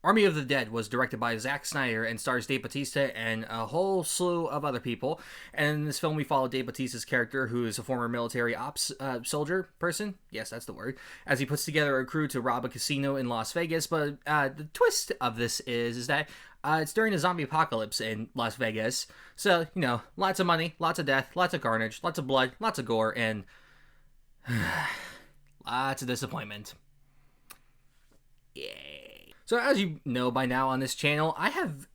Army of the Dead was directed by Zack Snyder and stars Dave Bautista and a whole slew of other people. And in this film, we follow Dave Bautista's character, who is a former military ops soldier person. Yes, that's the word. As he puts together a crew to rob a casino in Las Vegas. But the twist of this is that it's during a zombie apocalypse in Las Vegas. So, lots of money, lots of death, lots of carnage, lots of blood, lots of gore, and lots of disappointment. Yay. So as you know by now on this channel, I have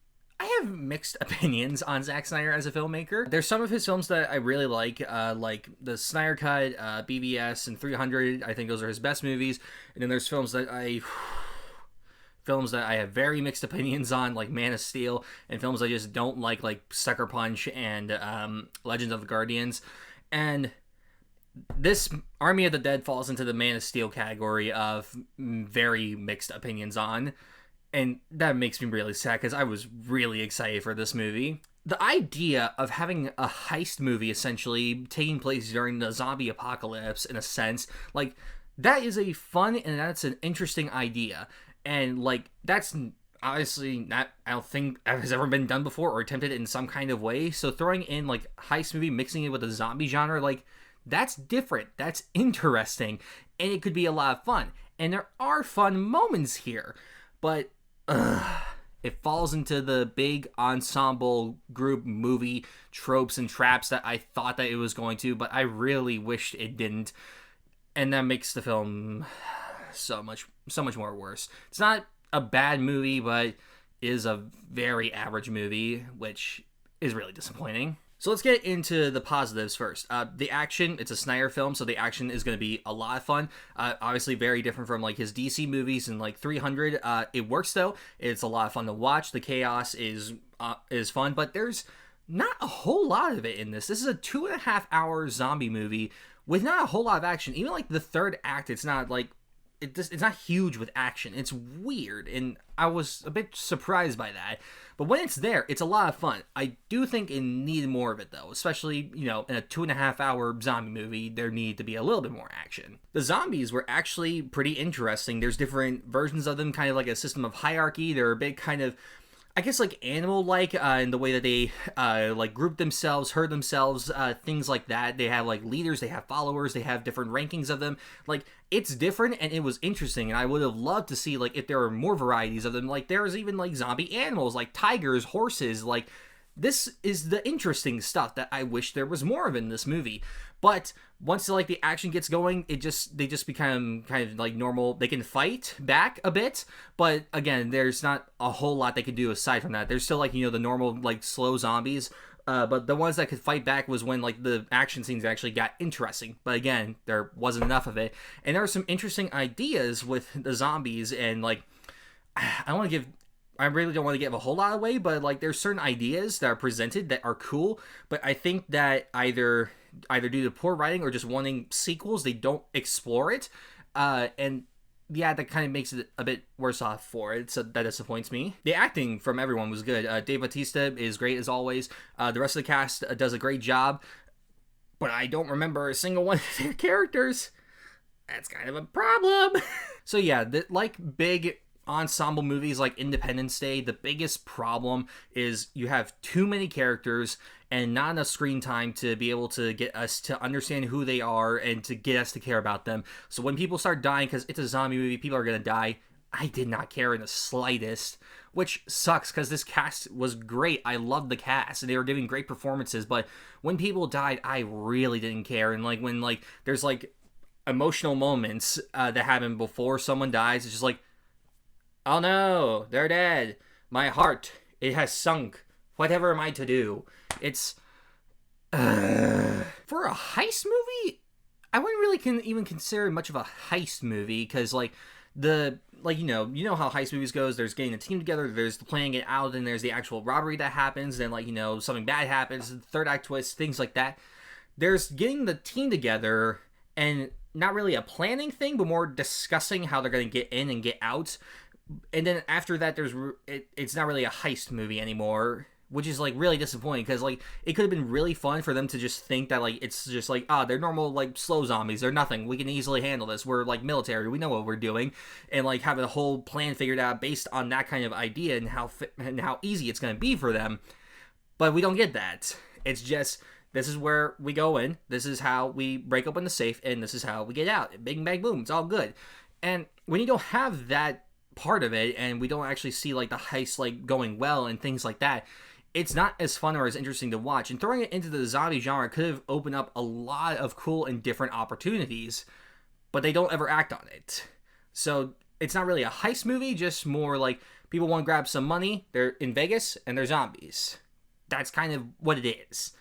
mixed opinions on Zack Snyder as a filmmaker. There's some of his films that I really like the Snyder Cut, BVS, and 300. I think those are his best movies. And then there's films that I have very mixed opinions on, like Man of Steel, and films I just don't like Sucker Punch and Legends of the Guardians. And this Army of the Dead falls into the Man of Steel category of very mixed opinions on, and that makes me really sad because I was really excited for this movie. The idea of having a heist movie essentially taking place during the zombie apocalypse, in a sense, like, that is a fun and that's an interesting idea, and that's obviously not, I don't think, has ever been done before or attempted in some kind of way. So throwing in heist movie, mixing it with the zombie genre, that's different, that's interesting, and it could be a lot of fun. And there are fun moments here, but it falls into the big ensemble group movie tropes and traps that I thought that it was going to, but I really wished it didn't. And that makes the film so much more worse. It's not a bad movie, but is a very average movie, which is really disappointing. So let's get into the positives first. The action, it's a Snyder film, so the action is going to be a lot of fun. Obviously very different from his DC movies and 300. It works though. It's a lot of fun to watch. The chaos is fun, but there's not a whole lot of it in this. This is a 2.5-hour zombie movie with not a whole lot of action. Even the third act, it's not it's not huge with action. It's weird, and I was a bit surprised by that. But when it's there, it's a lot of fun. I do think it needed more of it, though. Especially, in a 2.5-hour zombie movie, there needed to be a little bit more action. The zombies were actually pretty interesting. There's different versions of them, kind of like a system of hierarchy. They're a bit kind of, I guess, animal-like in the way that they group themselves, herd themselves, things like that. They have leaders, they have followers, they have different rankings of them. It's different, and it was interesting, and I would have loved to see if there were more varieties of them. There's even zombie animals, tigers, horses. This is the interesting stuff that I wish there was more of in this movie. But once the action gets going, they just become kind of normal. They can fight back a bit, but again, there's not a whole lot they can do aside from that. There's still the normal slow zombies. But the ones that could fight back was when the action scenes actually got interesting. But again, there wasn't enough of it. And there are some interesting ideas with the zombies, and I really don't want to give a whole lot away, but there's certain ideas that are presented that are cool, but I think that either due to poor writing or just wanting sequels, they don't explore it, and yeah, that kind of makes it a bit worse off for it, so that disappoints me. The acting from everyone was good. Dave Bautista is great as always. The rest of the cast does a great job, but I don't remember a single one of their characters. That's kind of a problem. So yeah, big ensemble movies like Independence Day, the biggest problem is you have too many characters and not enough screen time to be able to get us to understand who they are and to get us to care about them. So when people start dying, because it's a zombie movie, people are going to die, I did not care in the slightest, which sucks because this cast was great. I loved the cast and they were giving great performances, but when people died, I really didn't care. And when there's emotional moments that happen before someone dies, it's just oh no, they're dead. My heart, it has sunk. Whatever am I to do? It's for a heist movie, I wouldn't really even consider it much of a heist movie, because you know how heist movies goes. There's getting a team together, there's playing it out, and there's the actual robbery that happens, then something bad happens, third act twist, things like that. There's getting the team together and not really a planning thing, but more discussing how they're going to get in and get out. And then after that, it's not really a heist movie anymore, which is like really disappointing because like it could have been really fun for them to just think that like it's just like they're normal like slow zombies, they're nothing, we can easily handle this, we're like military, we know what we're doing, and like have a whole plan figured out based on that kind of idea and how easy it's going to be for them. But we don't get that. It's just, this is where we go in, this is how we break open the safe, and this is how we get out. Bing bang boom, it's all good. And when you don't have that part of it, and we don't actually see like the heist like going well and things like that, it's not as fun or as interesting to watch. And throwing it into the zombie genre could have opened up a lot of cool and different opportunities, but they don't ever act on it. So it's not really a heist movie, just more like people want to grab some money, they're in Vegas, and they're zombies. That's kind of what it is,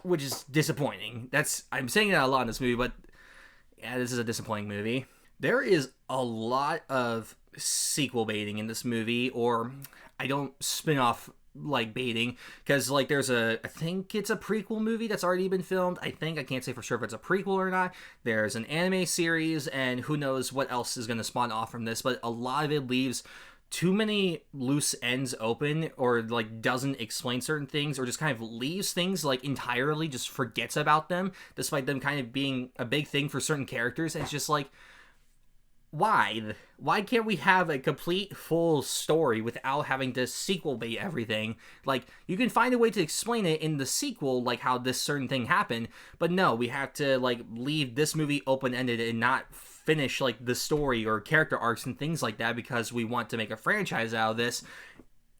which is disappointing. I'm saying that a lot in this movie, but yeah, this is a disappointing movie. There is a lot of sequel baiting in this movie, or I don't spin off like baiting, because like I think it's a prequel movie that's already been filmed. I can't say for sure if it's a prequel or not. There's an anime series, and who knows what else is going to spawn off from this, but a lot of it leaves too many loose ends open, or like doesn't explain certain things, or just kind of leaves things like entirely, just forgets about them, despite them kind of being a big thing for certain characters. And it's just like, why can't we have a complete full story without having to sequel bait everything? Like, you can find a way to explain it in the sequel, like how this certain thing happened, but no, we have to like leave this movie open-ended and not finish like the story or character arcs and things like that because we want to make a franchise out of this.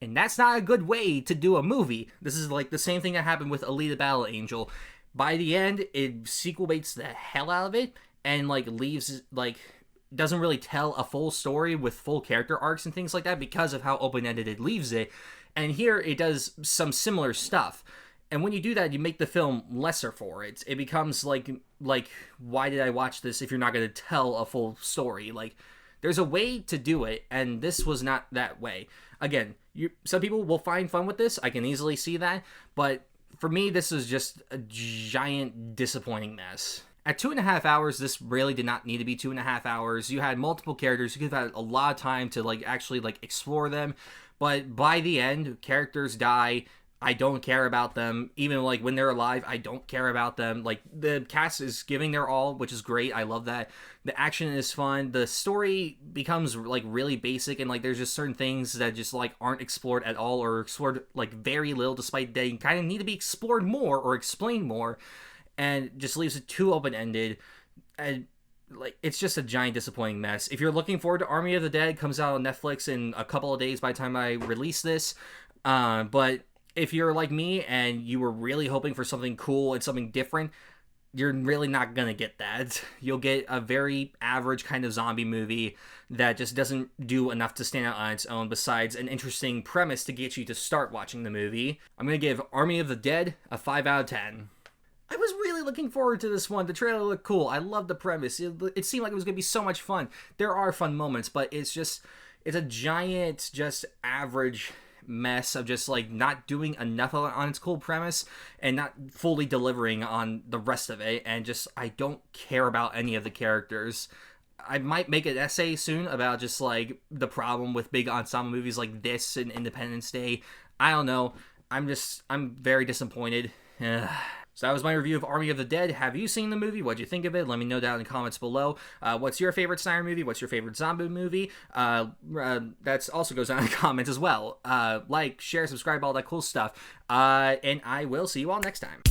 And that's not a good way to do a movie. This is like the same thing that happened with Alita Battle Angel. By the end, it sequel baits the hell out of it and like leaves like, doesn't really tell a full story with full character arcs and things like that because of how open-ended it leaves it. And here it does some similar stuff. And when you do that, you make the film lesser for it. It becomes like why did I watch this if you're not going to tell a full story? Like, there's a way to do it, and this was not that way. Again, some people will find fun with this. I can easily see that. But for me, this is just a giant disappointing mess. At 2.5 hours, this really did not need to be 2.5 hours. You had multiple characters. You could have had a lot of time to like actually like explore them. But by the end, characters die. I don't care about them. Even like when they're alive, I don't care about them. Like, the cast is giving their all, which is great. I love that. The action is fun. The story becomes like really basic, and like there's just certain things that just like aren't explored at all, or explored like very little, despite they kind of need to be explored more or explained more. And just leaves it too open-ended, and like it's just a giant disappointing mess. If you're looking forward to Army of the Dead, comes out on Netflix in a couple of days by the time I release this. But if you're like me and you were really hoping for something cool and something different, you're really not gonna get that. You'll get a very average kind of zombie movie that just doesn't do enough to stand out on its own, besides an interesting premise to get you to start watching the movie. I'm gonna give Army of the Dead a 5 out of 10. I was really looking forward to this one. The trailer looked cool. I loved the premise. It seemed like it was going to be so much fun. There are fun moments, but it's a giant, just average mess of just like not doing enough on its cool premise and not fully delivering on the rest of it. And just, I don't care about any of the characters. I might make an essay soon about just like the problem with big ensemble movies like this and Independence Day. I don't know. I'm very disappointed. So that was my review of Army of the Dead. Have you seen the movie? What'd you think of it? Let me know down in the comments below. What's your favorite Snyder movie? What's your favorite zombie movie? That also goes down in the comments as well. Like, share, subscribe, all that cool stuff. And I will see you all next time.